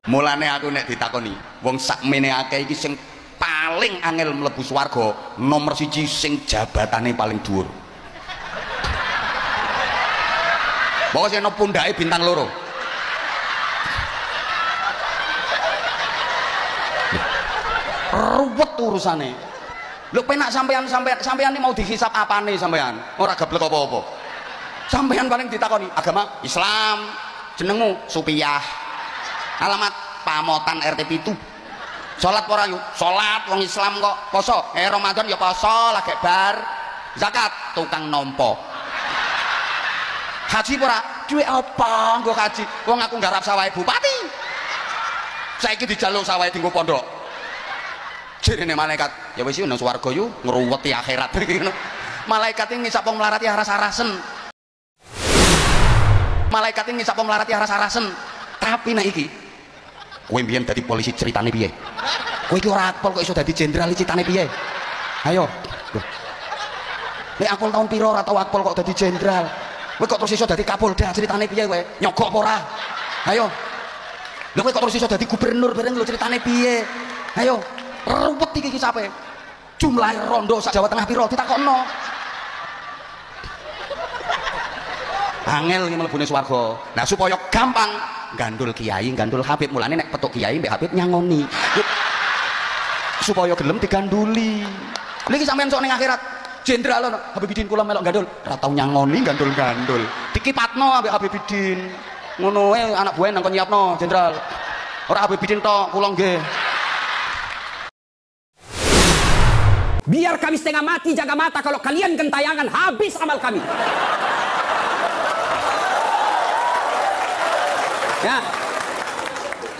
Mulane aku nek ditakoni wong sakmene akeh iki sing paling angel mlebu swarga nomor siji sing jabatane paling dhuwur. Bawa sing pundake bintang loro. Ruwet urusane. Lho penak sampean ini mau dihisap apane sampean? Ora geblek apa-apa. Sampean paling ditakoni agama Islam, jenengmu Supiyah. Alamat Pamotan RT 7. Salat ora yuk? Salat wong Islam kok. Poso? Ramadan ya poso, lagi bar. Zakat tukang nompo. Haji ora? Duwe apa nggo haji? Wong aku nggarap sawahe bupati. Saiki dijaluk sawahe dienggo pondok. Jirene malaikat, ya wis nang swarga yu ngruweti akhirat iki ngono. Malaikat iki ngisap wong mlarati aras-arasen. Malaikat iki ngisap wong mlarati aras-arasen. Tapi nek iki kowe mbiyen dadi polisi ceritane piye? Kowe iki ora akpol kok iso dadi jenderal ceritane piye? Ayo. Nek akpol tahun piro ora tau akpol kok dadi jenderal. Kowe kok terus iso dadi kapolda ceritane piye kowe? Nyogok apa ora? Ayo. Lha kowe kok terus iso dadi gubernur bareng lho ceritane piye? Ayo. Ruwet iki sape. Jumlah rondo sak Jawa Tengah piro ditakokno. Angel iki mlebune swarga. Nah supaya gampang gandul kiai, gandul Habib. Mulane nek petuk kiai mbek Habib nyangoni. Supaya gelem diganduli. Niki sampean sok ning akhirat jenderal ono Habibidin kula melok gandul. Ora tau nyangoni gandul-gandul. Dikipatno ambek Habibidin. Ngono wae anak buah nang kon nyiapno jenderal. Ora Habibidin tok kula nggih. Biar kami setengah mati jaga mata, kalau kalian gentayangan habis amal kami. Ya,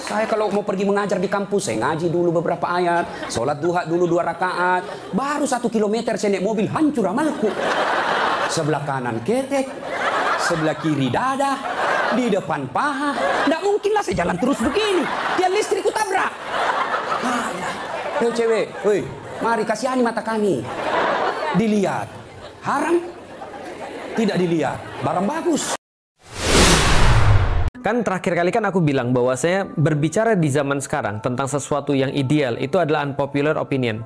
saya kalau mau pergi mengajar di kampus, saya ngaji dulu beberapa ayat, sholat duha dulu 2 rakaat, baru 1 kilometer saya naik mobil hancur amalku. Sebelah kanan ketek, sebelah kiri dada, di depan paha. Nggak mungkinlah saya jalan terus begini. Tiang listrik ku tabrak. Hei cewek, woi. Mari kasihani mata kami. Dilihat haram, tidak dilihat barang bagus. Kan terakhir kali kan aku bilang bahwa saya berbicara di zaman sekarang tentang sesuatu yang ideal itu adalah unpopular opinion.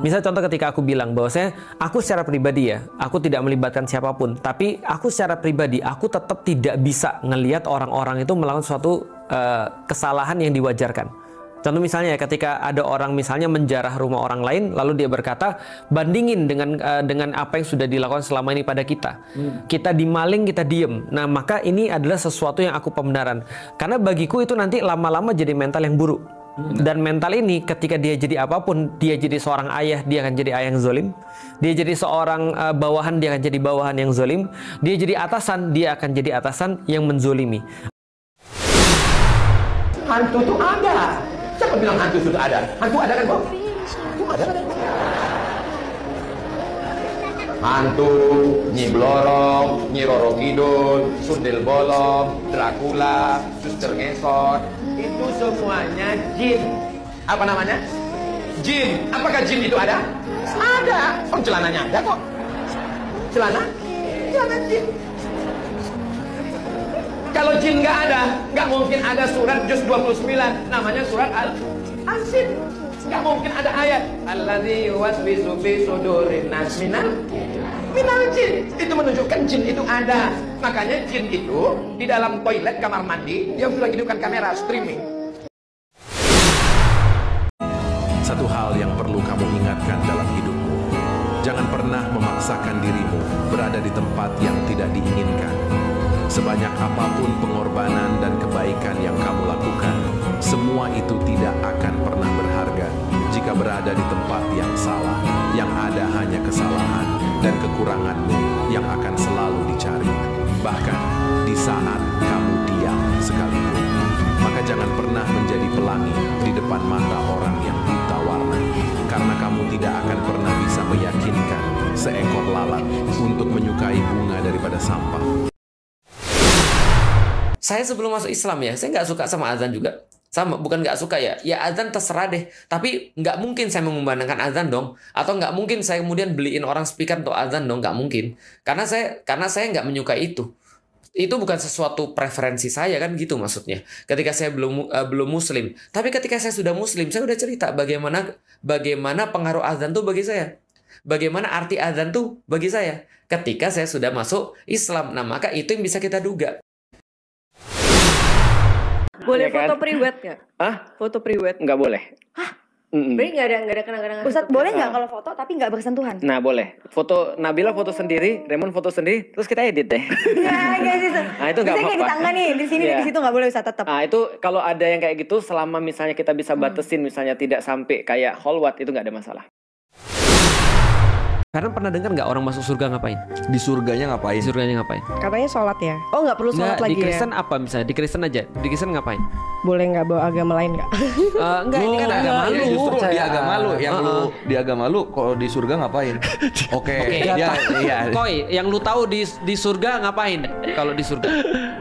Misal contoh ketika aku bilang bahwa aku secara pribadi ya, aku tidak melibatkan siapapun, tapi aku secara pribadi aku tetap tidak bisa ngelihat orang-orang itu melakukan suatu kesalahan yang diwajarkan. Contoh misalnya ketika ada orang misalnya menjarah rumah orang lain, lalu dia berkata, bandingin dengan apa yang sudah dilakukan selama ini pada kita. Kita dimaling, kita diem. Nah, maka ini adalah sesuatu yang aku pembenaran. Karena bagiku itu nanti lama-lama jadi mental yang buruk. Dan mental ini ketika dia jadi apapun, dia jadi seorang ayah, dia akan jadi ayah yang zolim. Dia jadi seorang bawahan, dia akan jadi bawahan yang zolim. Dia jadi atasan, dia akan jadi atasan yang menzolimi. Hantu itu ada. Siapa bilang hantu sudah ada? Hantu ada kan, Bang? Hantu ada kan? Hantu, Nyi Blorong, Nyi Roro Kidul, Sundel Bolong, Dracula, Suster Ngesot, itu semuanya jin. Apa namanya? Jin. Apakah jin itu ada? Ada. Oh, celananya ada kok. Celana jin. Kalau jin nggak ada, nggak mungkin ada surat juz 29, namanya surat Al-Ansin. Nggak mungkin ada ayat alladzi yuwaswisu fi sudurin nas minal jin. Itu menunjukkan jin itu ada. Makanya jin itu di dalam toilet kamar mandi dia sudah hidupkan kamera streaming. Satu hal yang perlu kamu ingatkan dalam hidupmu, jangan pernah memaksakan dirimu berada di tempat yang tidak diinginkan. Sebanyak apapun pengorbanan dan kebaikan yang kamu lakukan, semua itu tidak akan pernah berharga jika berada di tempat yang salah. Yang ada hanya kesalahan dan kekuranganmu yang akan selalu dicari. Bahkan di saat kamu diam sekalipun. Maka jangan pernah menjadi pelangi di depan mata orang yang buta warna. Karena kamu tidak akan pernah bisa meyakinkan seekor lalat untuk menyukai bunga daripada sampah. Saya sebelum masuk Islam ya, saya nggak suka sama azan juga. Sama, bukan nggak suka ya. Ya azan terserah deh. Tapi nggak mungkin saya mengumandangkan azan dong. Atau nggak mungkin saya kemudian beliin orang speaker untuk azan dong. Nggak mungkin. Karena saya nggak menyukai itu. Itu bukan sesuatu preferensi saya kan gitu maksudnya. Ketika saya belum muslim, tapi ketika saya sudah muslim, saya udah cerita bagaimana pengaruh azan tuh bagi saya. Bagaimana arti azan tuh bagi saya ketika saya sudah masuk Islam. Nah, maka itu yang bisa kita duga. Boleh Ya kan? foto priwet nggak? Hah? Foto priwet. Nggak boleh. Berarti nggak ada kenang-kenangan. Ustadz, boleh nggak kalau foto tapi nggak bersentuhan? Nah boleh. Foto Nabila foto sendiri, Raymond foto sendiri, terus kita edit deh. Nggak sih. Nah itu nggak Misalnya kayak di apa-apa. tangga nih, di sini Iya. di situ nggak boleh Ustadz tetap. Nah itu kalau ada yang kayak gitu, selama misalnya kita bisa batasin, misalnya tidak sampai kayak holwat, itu nggak ada masalah. Karena pernah dengar nggak orang masuk surga ngapain? Di surganya ngapain? Di surganya ngapain? Katanya sholat ya. Oh nggak perlu sholat Nggak, lagi di ya? Kristen apa misalnya? Di Kristen aja. Di Kristen ngapain? Boleh nggak bawa agama lain nggak? Enggak, ini kan agama lu. Justru di agama lu yang lu Heeh. di agama lu kalau di surga ngapain? Oke. Ya, iya. Koi, yang lu tahu di surga ngapain? Kalau di surga?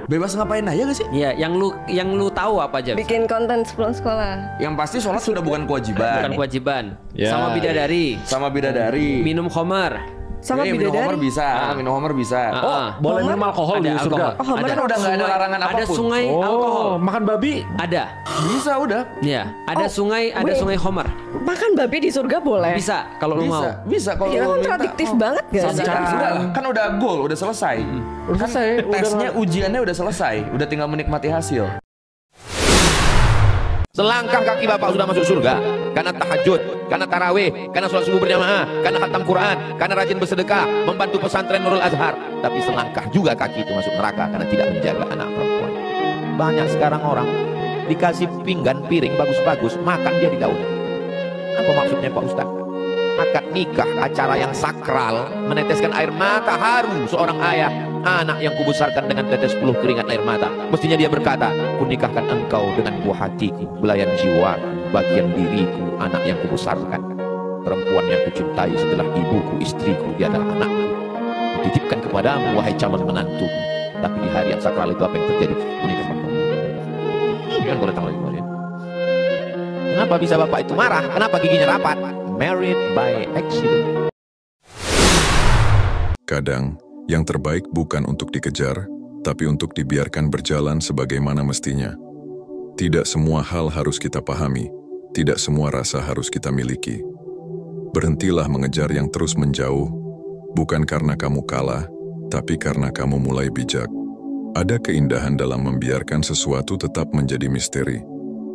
Bebas ngapain aja gak sih? Iya, yang lu tahu apa aja? Bikin konten sebelum sekolah. Yang pasti sholat sudah bukan kewajiban. Bukan kewajiban. Ya. Sama bidadari. Sama bidadari. Minum khamar. Sama Minum bidadari. homer bisa, minum homer bisa. Boleh minum alkohol di Ada surga. alkohol. Oh, homer Kan udah nggak ada larangan Ada apapun. sungai alkohol. Makan babi. Ada. Bisa udah. Iya, ada sungai, ada sungai Homer. Makan babi di surga boleh. Bisa kalau lu mau. Bisa kalau Iya lu kan minta. kontradiktif banget gak sih? Kan udah goal, udah selesai. Udah selesai. Tesnya, ujiannya udah selesai. Udah tinggal menikmati hasil. Selangkah kaki bapak sudah masuk surga. Karena tahajud, karena tarawih, karena sholat subuh berjamaah, karena khatam Quran, karena rajin bersedekah, membantu pesantren Nurul Azhar. Tapi selangkah juga kaki itu masuk neraka karena tidak menjaga anak perempuan. Banyak sekarang orang dikasih pinggan piring bagus-bagus, makan dia di daun. Apa maksudnya Pak Ustaz? Akad nikah, acara yang sakral, meneteskan air mata haru seorang ayah, anak yang kubesarkan dengan tetes peluh keringat air mata. Mestinya dia berkata, kunikahkan engkau dengan buah hatiku, belayan jiwaku, bagian diriku, anak yang kubesarkan. Perempuan yang kucintai setelah ibuku, istriku, dia adalah anakku. Dititipkan kepadamu, wahai calon menantuku. Tapi di hari yang sakral itu apa yang terjadi? Kunikahkan engkau. Kan boleh tahu lagi kemudian. Kenapa bisa bapak itu marah? Kenapa giginya rapat? Married by accident. Kadang, yang terbaik bukan untuk dikejar, tapi untuk dibiarkan berjalan sebagaimana mestinya. Tidak semua hal harus kita pahami, tidak semua rasa harus kita miliki. Berhentilah mengejar yang terus menjauh, bukan karena kamu kalah, tapi karena kamu mulai bijak. Ada keindahan dalam membiarkan sesuatu tetap menjadi misteri,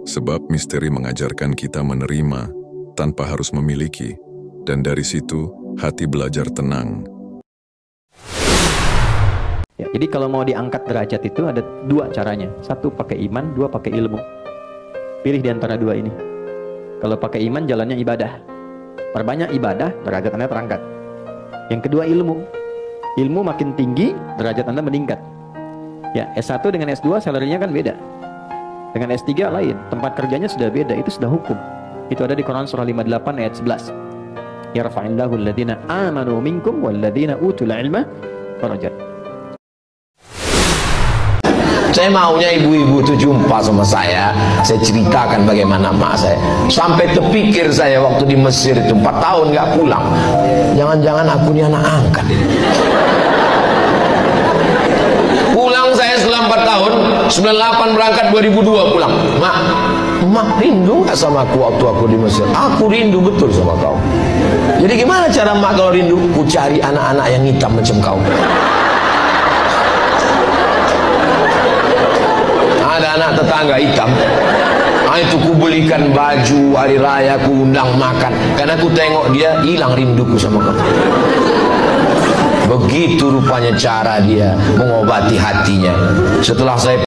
sebab misteri mengajarkan kita menerima tanpa harus memiliki, dan dari situ hati belajar tenang. Ya, jadi kalau mau diangkat derajat itu ada dua caranya. Satu pakai iman, dua pakai ilmu. Pilih di antara dua ini. Kalau pakai iman jalannya ibadah. Perbanyak ibadah, derajat Anda terangkat. Yang kedua ilmu. Ilmu makin tinggi, derajat Anda meningkat. Ya, S1 dengan S2 salarinya kan beda. Dengan S3 lain, tempat kerjanya sudah beda, itu sudah hukum. Itu ada di Quran surah 58 ayat 11. Yarfa'illahu alladhina amanu minkum walladhina utul ilma darajat. Saya maunya ibu-ibu itu jumpa sama saya ceritakan bagaimana mak saya. Sampai terpikir saya waktu di Mesir itu 4 tahun nggak pulang. Jangan-jangan aku ini anak angkat. Pulang saya setelah 4 tahun, 98 berangkat 2002 pulang. Mak rindu nggak sama aku waktu aku di Mesir? Aku rindu betul sama kau. Jadi gimana cara mak kalau rindu? Ku cari anak-anak yang hitam macam kau. Ada anak tetangga hitam, itu ku belikan baju hari raya, ku undang makan, karena ku tengok dia hilang rinduku sama kau. Begitu rupanya cara dia mengobati hatinya. Setelah saya